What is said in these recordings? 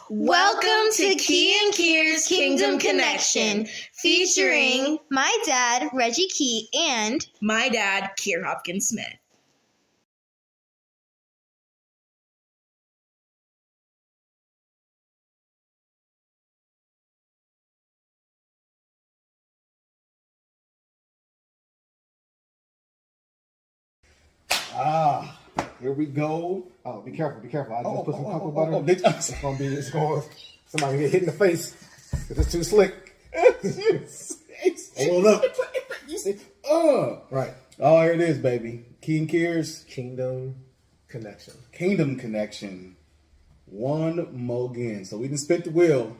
Welcome to Kier's Kingdom Connection, featuring my dad, Reggie Key, and my dad, Kier Hopkins Smith. Here we go. Oh, be careful, be careful. I just put some cocoa butter. It's going, somebody get hit in the face because it's too slick. Hold up. You see, right. Oh, here it is, baby. Kier's Kingdom Connection. Kingdom Connection. One more again. So we didn't spit the wheel.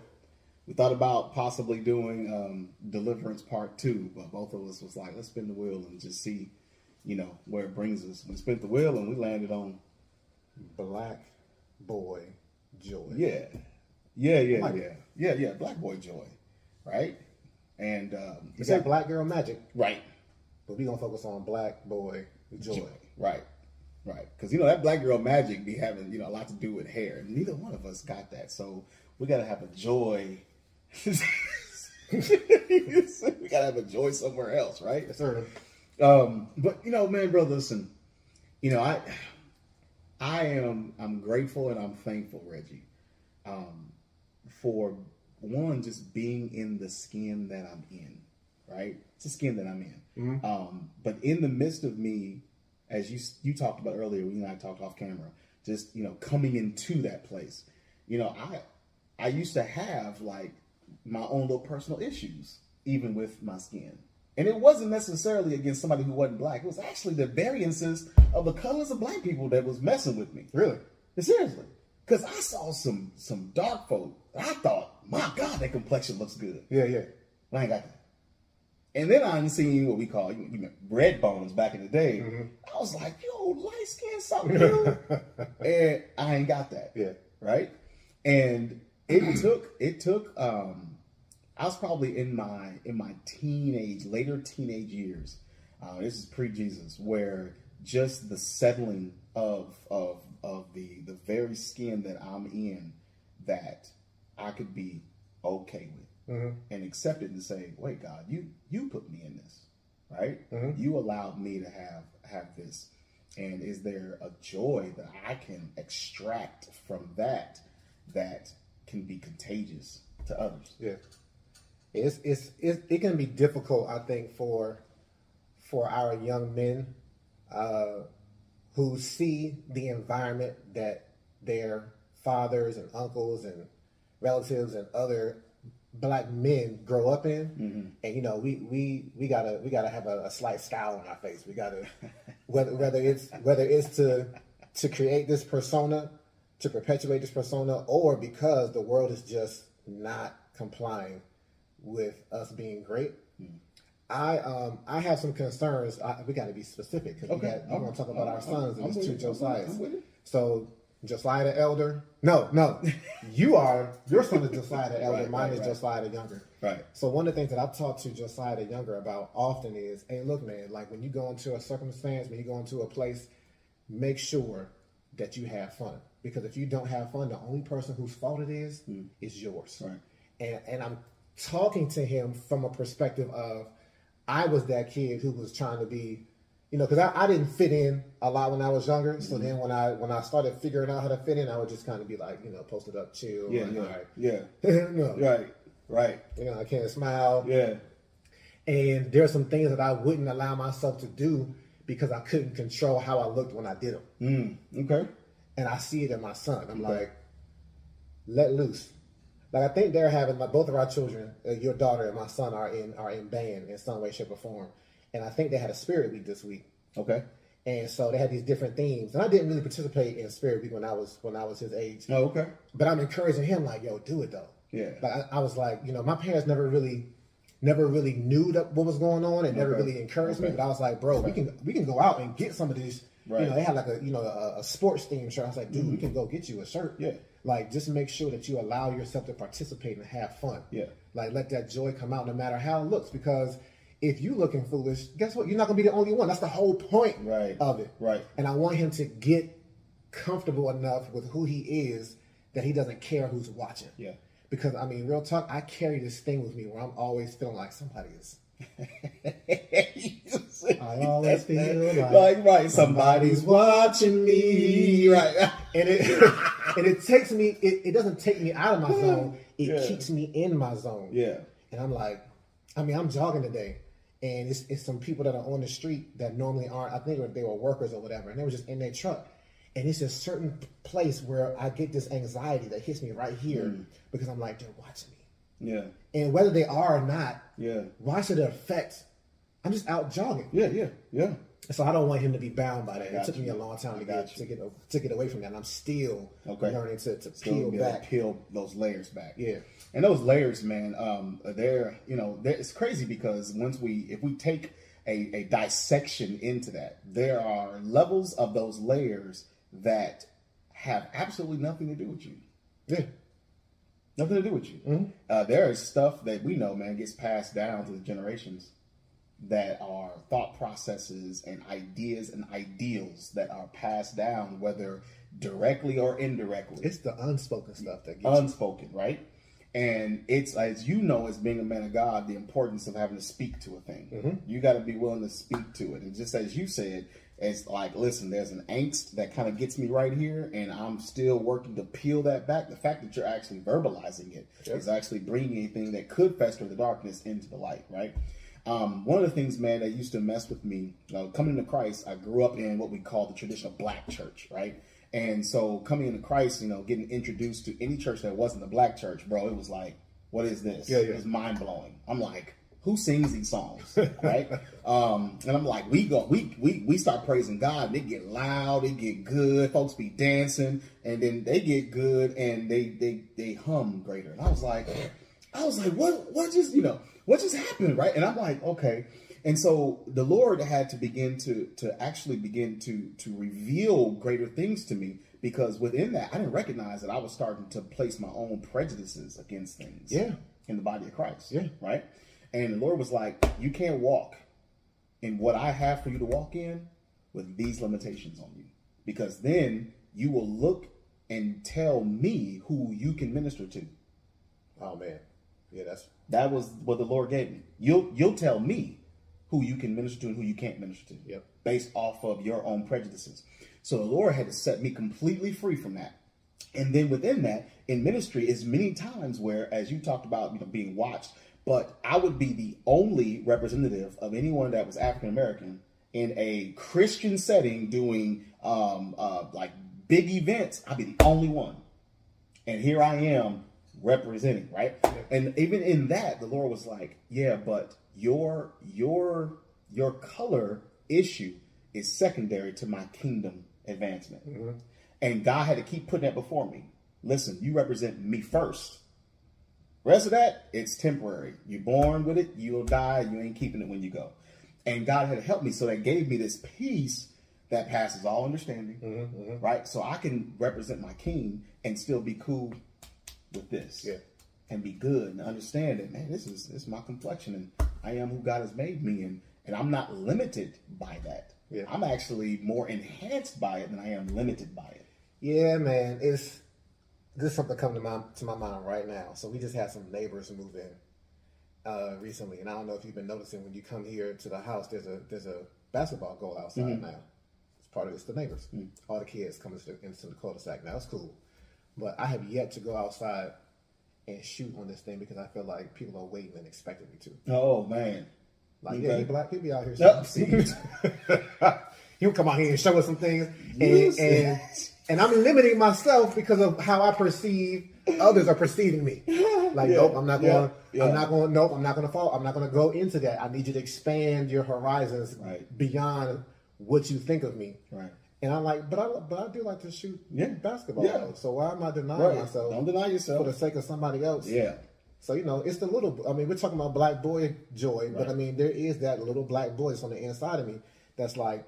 We thought about possibly doing Deliverance Part 2, but both of us was like, let's spin the wheel and just see, where it brings us. We spent the wheel and we landed on Black Boy Joy. Yeah. Black Boy Joy, right? And you said Black Girl Magic, right? But we gonna focus on Black Boy Joy, right? Because that Black Girl Magic be having a lot to do with hair. Neither one of us got that, so we gotta have a joy. We gotta have a joy somewhere else, right? Yes, sir. But man, brother, listen. I'm grateful and I'm thankful, Reggie, for one, just being in the skin that I'm in, right? It's the skin that I'm in. Mm-hmm. But in the midst of me, as you talked about earlier, we and I talked off camera, just coming into that place. I used to have like my own little personal issues, even with my skin. And it wasn't necessarily against somebody who wasn't black. It was actually the variances of the colors of black people that was messing with me. Really? Seriously. Because I saw some dark folk. I thought, my God, that complexion looks good. Yeah. I ain't got that. And then I seen what we call red bones back in the day. Mm-hmm. I was like, yo, light skin, something new. And I ain't got that. Yeah. Right? And it took I was probably in my later teenage years. This is pre-Jesus, where just the settling of the very skin that I'm in, that I could be okay with, mm-hmm. and accept it and say, wait, God, you put me in this, right? Mm-hmm. You allowed me to have this, and is there a joy that I can extract from that can be contagious to others? Yeah. It can be difficult, I think, for our young men who see the environment that their fathers and uncles and relatives and other black men grow up in, mm-hmm. and we gotta have a slight scowl on our face. We gotta whether it's to create this persona, to perpetuate this persona, or because the world is just not complying with us being great. I have some concerns. We got to be specific because we're going to talk about our sons and these two Josiahs. So Josiah the elder, no, your son is Josiah the elder. Mine is Josiah the younger. Right. So one of the things that I've talked to Josiah the younger about often is, hey, look, man, like when you go into a circumstance, when you go into a place, make sure that you have fun. Because if you don't have fun, the only person whose fault it is yours. Right. And I'm talking to him from a perspective of, I was that kid who was trying to be, because I didn't fit in a lot when I was younger. So then when I started figuring out how to fit in, I would just kind of be like, posted up, chill. Right. I can't smile. Yeah. And there's some things that I wouldn't allow myself to do because I couldn't control how I looked when I did them. Okay. And I see it in my son. I'm like, let loose. Like I think they're having both of our children, your daughter and my son, are in band in some way, shape, or form, and I think they had a spirit week this week. Okay. And so they had these different themes, and I didn't really participate in spirit week when I was his age. Oh, okay. But I'm encouraging him, like, yo, do it though. Yeah. Like I was like, my parents never really knew what was going on and never really encouraged me. But I was like, bro, we can go out and get some of these. Right. They had like a sports themed shirt. I was like, dude, we can go get you a shirt. Yeah. Like, just make sure that you allow yourself to participate and have fun. Yeah. Like, let that joy come out no matter how it looks. Because if you looking foolish, guess what? You're not going to be the only one. That's the whole point of it. Right. And I want him to get comfortable enough with who he is that he doesn't care who's watching. Yeah. Because I mean, real talk, I carry this thing with me where I'm always feeling like somebody is. I always feel like right, somebody's watching me, right? And it takes me. It doesn't take me out of my zone. It keeps me in my zone. Yeah. And I'm like, I mean, I'm jogging today, and it's some people that are on the street that normally aren't. I think they were workers or whatever, and they were just in their truck. And it's a certain place where I get this anxiety that hits me right here because I'm like, they're watching me. Yeah. And whether they are or not, yeah, why should it affect? I'm just out jogging. Yeah. So I don't want him to be bound by that. It took you. me a long time to get away from that. And I'm still learning to still peel those layers back. Yeah. And those layers, man, it's crazy because if we take a dissection into that, there are levels of those layers that have absolutely nothing to do with you. Yeah. Nothing to do with you. Mm-hmm. There is stuff that we know, man, gets passed down to the generations that are thought processes and ideas and ideals that are passed down, whether directly or indirectly. It's the unspoken stuff that gets unspoken, right? And it's, as you know, as being a man of God, the importance of having to speak to a thing. Mm-hmm. You got to be willing to speak to it. And just as you said, it's like, listen, there's an angst that kind of gets me right here, and I'm still working to peel that back. The fact that you're actually verbalizing it is actually bringing anything that could fester the darkness into the light, right? One of the things, man, that used to mess with me, coming into Christ, I grew up in what we call the traditional black church, right? And so coming into Christ, getting introduced to any church that wasn't the black church, bro, it was like, what is this? Yeah. It was mind blowing. I'm like, who sings these songs, right? And I'm like, we start praising God, and they get loud, they get good, folks be dancing, and then they get good, and they hum greater. And I was like, what just happened, right? And I'm like, okay. And so the Lord had to begin to actually begin to reveal greater things to me, because within that, I didn't recognize that I was starting to place my own prejudices against things in the body of Christ, right? And the Lord was like, you can't walk in what I have for you to walk in with these limitations on you, because then you will look and tell me who you can minister to. Oh, man. Yeah, that was what the Lord gave me. You'll tell me who you can minister to and who you can't minister to, based off of your own prejudices. So the Lord had to set me completely free from that. And then within that, in ministry, is many times where, as you talked about, being watched, but I would be the only representative of anyone that was African American in a Christian setting doing like big events. I'd be the only one, and here I am representing, right? And even in that, the Lord was like, yeah, but your color issue is secondary to my kingdom advancement. Mm-hmm. And God had to keep putting that before me. Listen, you represent me first. Rest of that, it's temporary. You're born with it, you'll die, you ain't keeping it when you go. And God had to help me, so that gave me this peace that passes all understanding, right? So I can represent my king and still be cool with this, and be good and understand that, man, this is my complexion, and I am who God has made me, and I'm not limited by that. I'm actually more enhanced by it than I am limited by it. Yeah, man, this is something coming to my mind right now. So we just had some neighbors move in recently, and I don't know if you've been noticing, when you come here to the house, there's a basketball goal outside now. It's the neighbors. All the kids coming into the cul-de-sac now. It's cool. But I have yet to go outside and shoot on this thing because I feel like people are waiting and expecting me to. Oh, man. Like, you black people out here. You come out here and show us some things. And I'm limiting myself because of how I perceive others are perceiving me. Like, nope, I'm not going to fall. I'm not going to go into that. I need you to expand your horizons beyond what you think of me. Right. And I'm like, but I do like to shoot basketball. Though, so why am I denying myself? Don't deny yourself for the sake of somebody else. Yeah. So, it's the little, we're talking about black boy joy, but there is that little black boy that's on the inside of me that's like,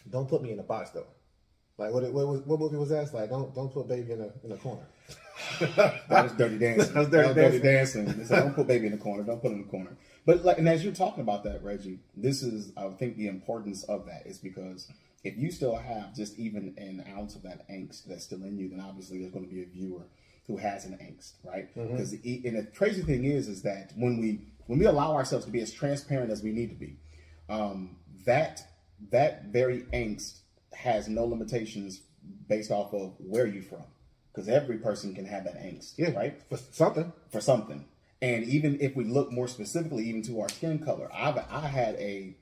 don't put me in a box though. Like what movie was that? It's like, don't put baby in a corner. That was Dirty Dancing. That was Dirty Dancing. It's like, don't put baby in the corner. Don't put it in the corner. But and as you're talking about that, Reggie, this is, I think, the importance of that is because if you still have just even an ounce of that angst that's still in you, then obviously there's going to be a viewer who has an angst, right? Because and the crazy thing is that when we allow ourselves to be as transparent as we need to be, that very angst has no limitations based off of where you're from, because every person can have that angst, right? For something. And even if we look more specifically, even to our skin color, I had a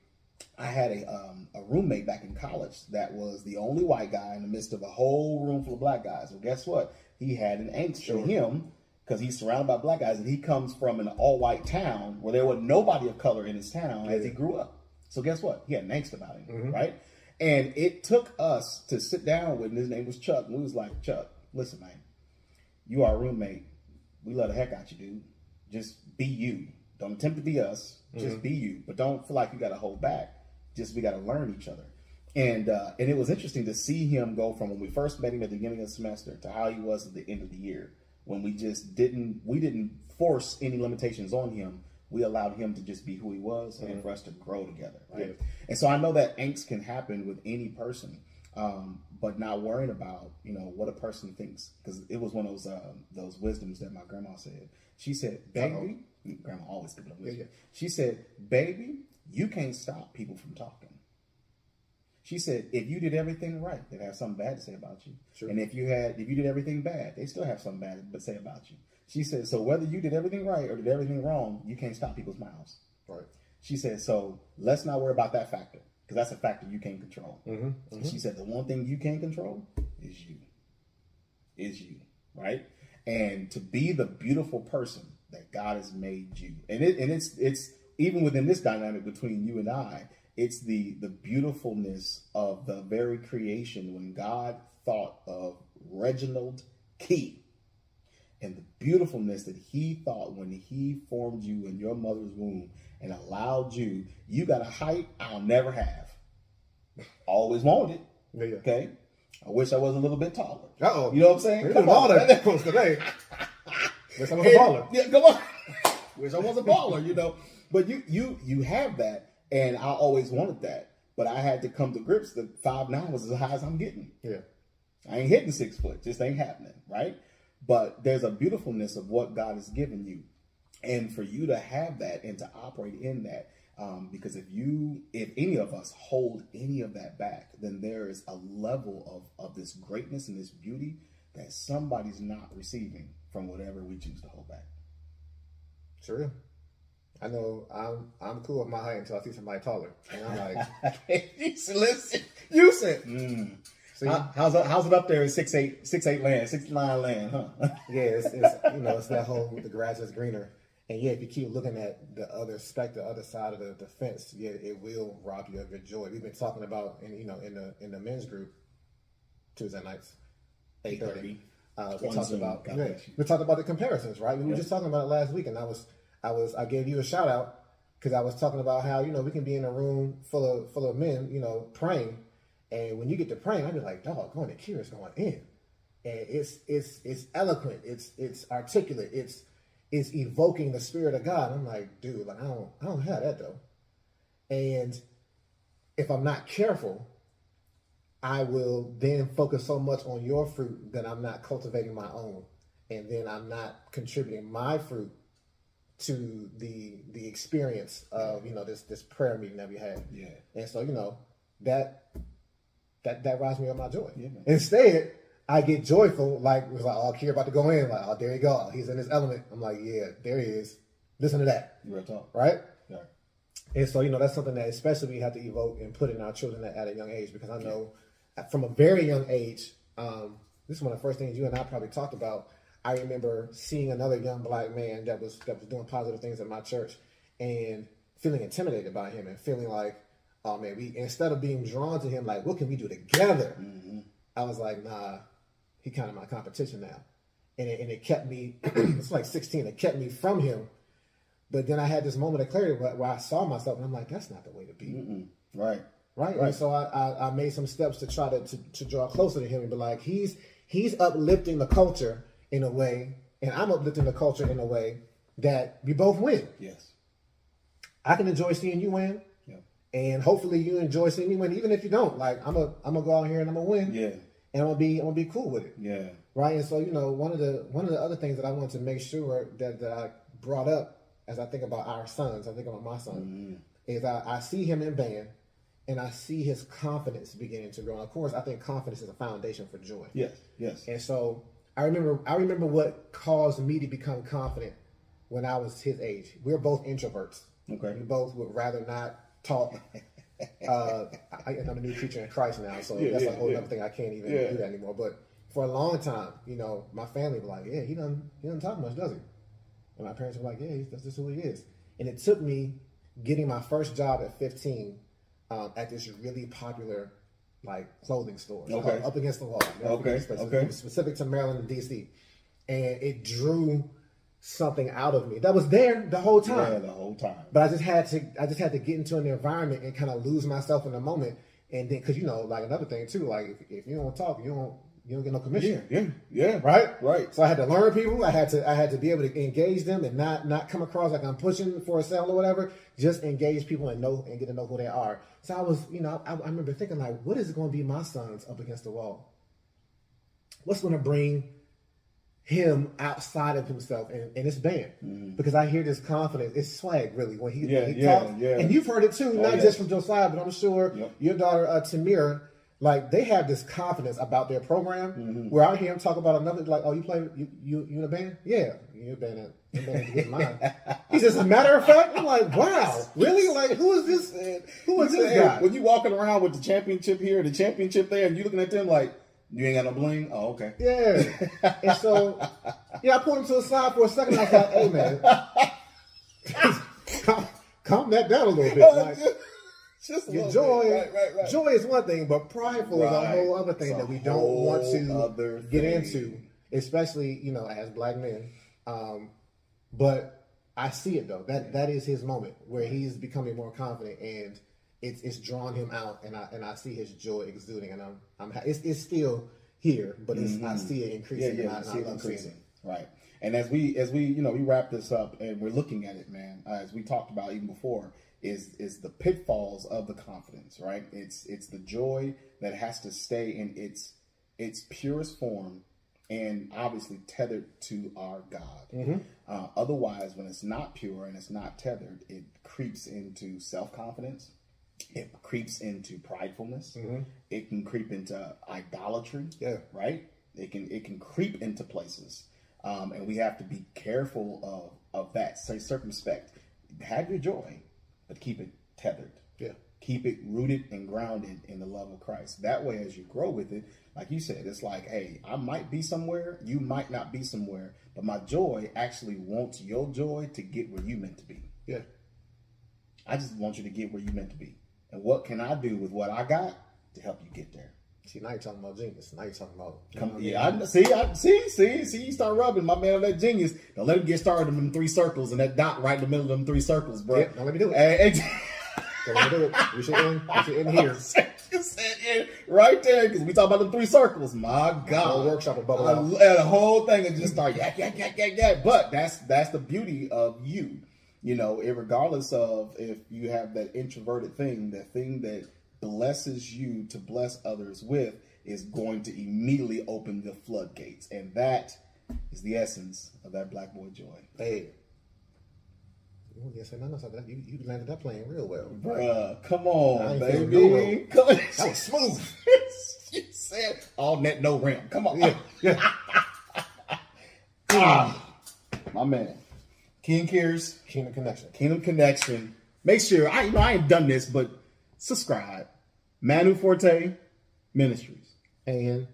roommate back in college that was the only white guy in the midst of a whole room full of black guys. Well, guess what? He had an angst in him because he's surrounded by black guys, and he comes from an all-white town where there was nobody of color in his town as he grew up. So guess what? He had an angst about him, right? And it took us to sit down with him. His name was Chuck. And we was like, Chuck, listen, man, you are a roommate. We love the heck out you, dude. Just be you. Don't attempt to be us. Just be you. But don't feel like you got to hold back. Just we got to learn each other. And it was interesting to see him go from when we first met him at the beginning of the semester to how he was at the end of the year, when we just didn't force any limitations on him. We allowed him to just be who he was and for us to grow together, right? And so I know that angst can happen with any person, but not worrying about, what a person thinks. Because it was one of those wisdoms that my grandma said. She said, baby, grandma always giving up wisdom. She said, baby, you can't stop people from talking. She said, if you did everything right, they'd have something bad to say about you. Sure. And if you did everything bad, they still have something bad to say about you. She said, so whether you did everything right or did everything wrong, you can't stop people's mouths. Right. She said, so let's not worry about that factor, because that's a factor you can't control. She said, the one thing you can't control is you. Right? And to be the beautiful person that God has made you. And it's even within this dynamic between you and I, it's the beautifulness of the very creation when God thought of Reginald Kier. And the beautifulness that he thought when he formed you in your mother's womb and allowed you got a height I'll never have. Always wanted it. Okay? I wish I was a little bit taller. Uh-oh. You know what I'm saying? Come on. That close today. Wish I was a baller. Yeah, come on. Wish I was a baller, But you have that, and I always wanted that. But I had to come to grips that 5'9" was as high as I'm getting. Yeah. I ain't hitting 6 foot. Just ain't happening, right? But there's a beautifulness of what God has given you. And for you to have that and to operate in that, because if any of us hold any of that back, then there is a level of this greatness and this beauty that somebody's not receiving from whatever we choose to hold back. Sure. I know I'm cool with my height until I see somebody taller. And I'm like, listen, you said, See? How's it up there in 6'8" land, 6'9" land, huh? Yeah, it's that whole the grass is greener. And yeah, if you keep looking at the other side of the fence, yeah, it will rob you of your joy. We've been talking about in the men's group Tuesday nights, 8:30. We talked about the comparisons, right? We were just talking about it last week, and I gave you a shout out because I was talking about how we can be in a room full of men, praying. And when you get to praying, I'd be like, dog, going to Kier is going in. And it's eloquent, it's articulate, it's evoking the Spirit of God. I'm like, dude, like I don't have that though. And if I'm not careful, I will then focus so much on your fruit that I'm not cultivating my own. And then I'm not contributing my fruit to the experience of, this prayer meeting that we had. Yeah. And so, that robs me of my joy. Yeah, instead, I get joyful, oh, Kier about to go in, like, oh, there you go. He's in his element. I'm like, yeah, there he is. Listen to that. Real talk. Right? Yeah. And so, that's something that especially we have to evoke and put in our children at a young age, because I know from a very young age, this is one of the first things you and I probably talked about. I remember seeing another young black man that was doing positive things at my church and feeling intimidated by him and feeling like, oh man, instead of being drawn to him, like, what can we do together? Mm-hmm. I was like, nah, he kind of my competition now. And it kept me, it's like 16, it kept me from him. But then I had this moment of clarity where I saw myself and I'm like, that's not the way to be. Mm-mm. Right. And so I made some steps to try to draw closer to him and be like, he's uplifting the culture in a way, and I'm uplifting the culture in a way that we both win. Yes. I can enjoy seeing you win. Yeah. And hopefully you enjoy seeing me win. Even if you don't, like I'm gonna go out here and I'm gonna win. Yeah. And I'm gonna be cool with it. Yeah. Right. And so, one of the other things that I wanted to make sure that I brought up as I think about our sons, I think about my son, is I see him in band and I see his confidence beginning to grow. And of course, I think confidence is a foundation for joy. Yes. Yes. And so I remember what caused me to become confident when I was his age. We're both introverts. Okay. We both would rather not talk. I'm a new creature in Christ now, so that's a whole other thing. I can't even do that anymore. But for a long time, my family was like, "Yeah, he doesn't talk much, does he?" And my parents were like, "Yeah, that's just who he is." And it took me getting my first job at 15 at this really popular clothing store, up against the wall. Okay. It was specific to Maryland and DC, and it drew something out of me that was there the whole time. Yeah, the whole time. But I just had to get into an environment and kind of lose myself in the moment, and then because another thing too, if you don't talk, you don't get no commission. Yeah. Right. So I had to learn people. I had to be able to engage them and not come across like I'm pushing for a sale or whatever. Just engage people and get to know who they are. So I was, I remember thinking what is going to be my sons up against the wall? What's going to bring him outside of himself and it's band, because I hear this confidence. It's swag, really, when he talks. And you've heard it too, not just from Josiah, but I'm sure your daughter Tamira, they have this confidence about their program. Where I hear him talk about another, you play you in a band? Yeah, you in a band to get mine. He says, as a matter of fact, I'm like, wow, really? Who is this? Who is this guy? When you walking around with the championship here, the championship there, and you looking at them you ain't got no bling? Oh, okay. Yeah. And so, I pulled him to the side for a second. I was like, hey, man, calm that down a little bit. Your joy, right. Joy is one thing, but prideful is a whole other thing that we don't want to get into, especially, as black men. But I see it, though. That is his moment where he's becoming more confident, and it's drawn him out, and I see his joy exuding, and it's still here, but I see it increasing. Yeah, and I love increasing. Right. And as we we wrap this up and we're looking at it, man, as we talked about even before, is the pitfalls of the confidence, right? It's the joy that has to stay in its purest form, and obviously tethered to our God. Otherwise, when it's not pure and it's not tethered, it creeps into self-confidence. It creeps into pridefulness. It can creep into idolatry. Yeah. Right. It can creep into places, and we have to be careful of that. Say circumspect. Have your joy, but keep it tethered. Yeah. Keep it rooted and grounded in the love of Christ. That way, as you grow with it, like you said, it's like, hey, I might be somewhere, you might not be somewhere, but my joy actually wants your joy to get where you meant to be. Yeah. I just want you to get where you meant to be. And what can I do with what I got to help you get there? See, now you're talking about genius. Now you're talking about... See, you start rubbing my man on that genius. Don't let him get started in them 3 circles and that dot right in the middle of them 3 circles, bro. Yeah, don't let me do it. Don't let me do it. We should end here. You said it right there, because we talk about them 3 circles. My God. The whole workshop will bubble out. And the whole thing is just start yak. But that's the beauty of you. Regardless of if you have that introverted thing, that thing that blesses you to bless others with is going to immediately open the floodgates. And that is the essence of that black boy joy. Hey. You can't say nothing else like that. You landed that plane real well. Bruh, come on, baby. Come on. That was smooth. You said all net, no rim. Come on. Yeah. My man. Kier's Kingdom Connection. Kingdom Connection. Make sure, I ain't done this, but subscribe. Manu Forte Ministries. And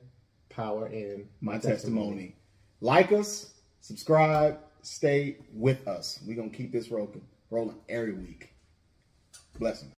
Power in My testimony. Like us, subscribe, stay with us. We're going to keep this rolling every week. Blessings.